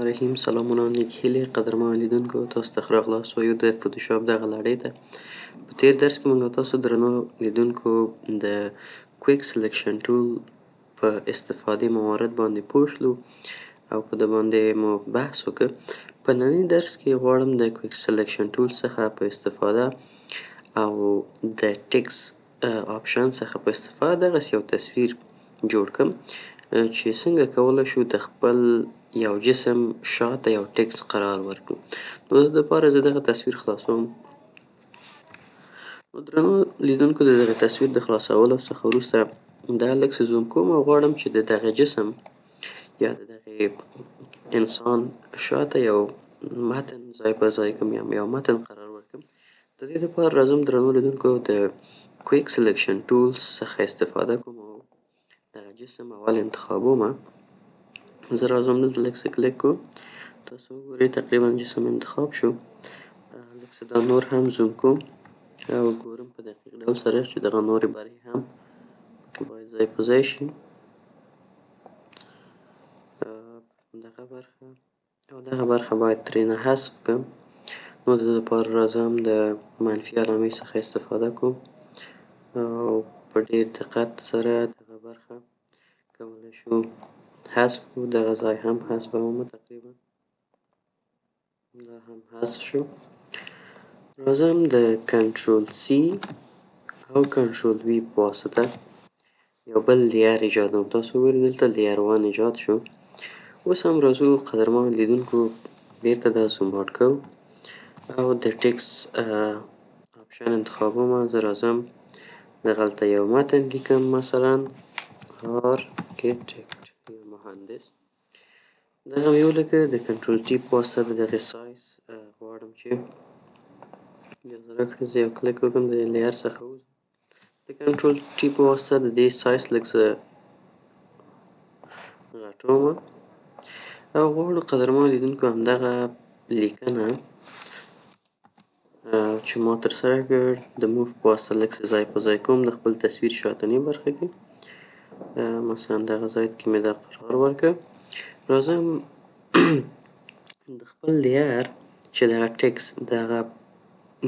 رحیم سلامونه نیک هیلې قدرمن لیدونکو تاسو ته ښه راغلاست وایو د فوتوشاپ دغه لړۍ ته. په تیر درس کې موږ او تاسو درنو لیدونکو د کویک سلیکشن ټول په استفادې موارد باندې پوه شلو او په د باندې مو بحث وکړ. په ننني درس کې غواړم د کویک سلیکشن ټول څخه په استفاده او د ټکس آپشن څخه په استفاده دغسې یو تصویر جوړ کړم چې څنګه کولی شو د خپل یو جسم شاته یو ټکس قرار ورکړو. نو د دې لپاره زه دغه تصویر خلاصوم. نو درنو لیدونکو د دغه تصویر د خلاصولو څخه وروسته دا لږ څه زوم کوم او غواړم چې د دغه جسم یا د دغه انسان شاته یو متن ځای په ځای کړم یا یو متن قرار ورکړم. د دې لپاره راځم درنو لیدونکو د کویک سلیکشن ټولز څخه استفاده کوم او دغه جسم اول انتخابومه. زه راځم دلته لږ څه کلیک کوم. تاسو وګورئ تقریبا جسم انتخاب شو. لږ څه دا نور هم زوم کوم او ګورم په دقیق ډول سره چې دغه نورې برخې هم پکې باید ځای په ځای شي. دغه برخه او دغه برخه باید ترېنه حذف کړم. نو د دې لپاره راځم د منفي علامې څخه استفاده کوم او په ډېر دقت سره دغه برخه کولی شو حذف کړو. دغه ځای هم حذفومه تقریبا دا هم حذف شو. راځم د کنټرول سی او کنټرول وی په واسطه یو بل لیر ایجادوم. تاسو وګورئ دلته لیر 1 ایجاد شو. اوس هم راځو قدرمن لیدونکو بیرته دا زوم آوټ کوو او د ټکس آپشن انتخابومه. زه راځم دغلته یو متن لیکم مثلا آرکیتکټ یا مهندس. دغه مې ولیکه. د کنټرول ټي په واسطه د دغې سایز غواړم چې اجازه راکړئ زه یو کلیک وکړم د لیر څخه ووځم. د کنټرول ټي په واسطه د دې سایز لږ څه غټومه او غواړو قدرمن لیدونکو همدغه لیکنه چې ما ترسره کړ د موف په واسطه لږ څه ځای په ځای کوم د خپل تصویر شاتنۍ برخه کې. مثلا دغه ځای کې مې دا قرار ورکړ. راځم د خپل لیر چې دغه ټکس دغه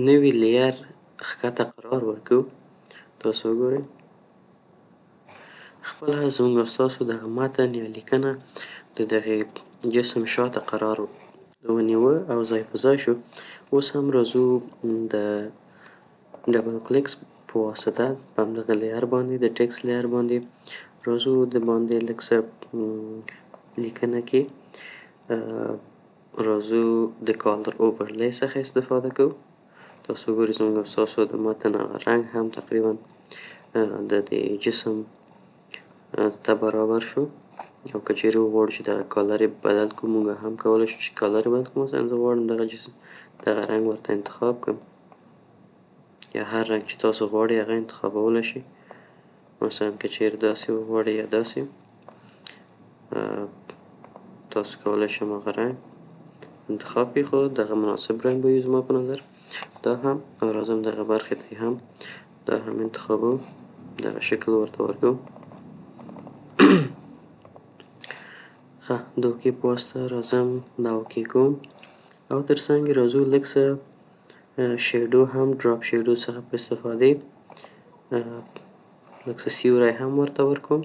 نوي لیر ښکته قرار ورکړو. تاسو وګورئ خپله زموږ او ستاسو دغه متن یا لیکنه د دغې جسم شاته قرار ونیوه او ځای په ځای شو. اوس هم راځو د ډبل کلیکس په واسطه په همدغه لیر باندې د ټکس لیر باندې راځو د باندې لږ څه لیکنه کې راځو د کالر اوورلی څخه استفاده کوو. تاسو وګورئ زموږ او ستاسو د متن هغه رنګ هم تقریبا د دې جسم ته برابر شو. او که چیرې وغواړو چې دغه کالر یې بدل کړو موږ هم کولی شو چې کالر یې بدل کړو. مثلا زه غواړم دغه جسم دغه رنګ ورته انتخاب کړم یا هر رنګ چې تاسو غواړئ هغه انتخابولی شئ. مثلا که چیرې داسې وغواړئ یا داسې تاسو کولی شئ هغه رنګ انتخاب کړئ خو دغه مناسب رنګ به وي زما په نظر. دا هم او راځم دغه برخې ته هم دا هم انتخابوم دغه شکل ورته ورکوم. ښه د اوکې په واسطه راځم دا اوکې کوم او تر څنګ یې راځو لږ څه شیډو هم ډراپ شیډو څخه په استفادې لږ څه سیوری هم ورته ورکوم.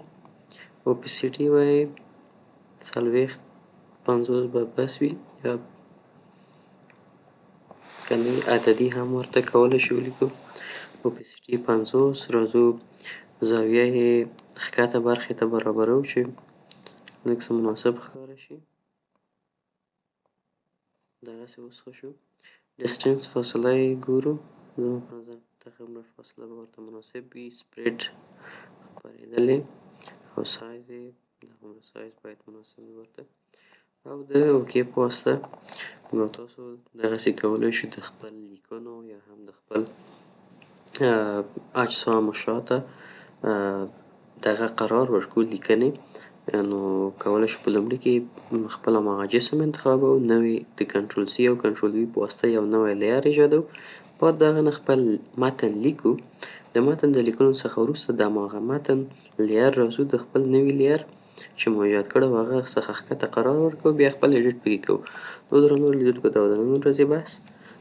اوپیسیټي وایي 40-50 به بس وي یا که نه عددي هم ورته کولی شو ولیکو. اوپیسیټي 50. راځو زاویه یې ښکته برخې ته برابروو چې لږ څه مناسب ښکاره شي. دغسې اوس ښه شو. ډسټنس فاصله یې ګورو. زما په نظر دغه هومره فاصله به ورته مناسب وي. سپریډ خپرېدلې او سایز یې دغومره سایز باید مناسب وي ورته. او د اوکې په واسطه موږ او تاسو دغسې کولی شو د خپل لیکنو یا هم د خپل اجسامو شاته دغه قرار ورکړو لیکنې. نو کولی شو په لومړي کې خپل هماغه جسم انتخابوو. نوی د کنټرول سی او کنټرول وي په واسطه یو نوی لیر ایجادوو. بعد د هغه نه خپل متن لیکو. د متن د لیکلو څخه وروسته د هماغه متن لیر راځو د خپل نوي لیر چې مو ایجاد کړی و هغه څخه ښکته قرار ورکوو، بیا خپل ایډیټ پکې کوو. نو درنو لیدونکو دا و د نن ورځې بحث.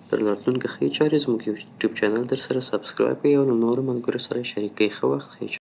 تر راتلونکي ښې چارې زموږ یوټیوب چینل درسره سبسکرایب کړئ او له نورو ملګرو سره یې شریک کړئ. ښه وخت، ښې چارې.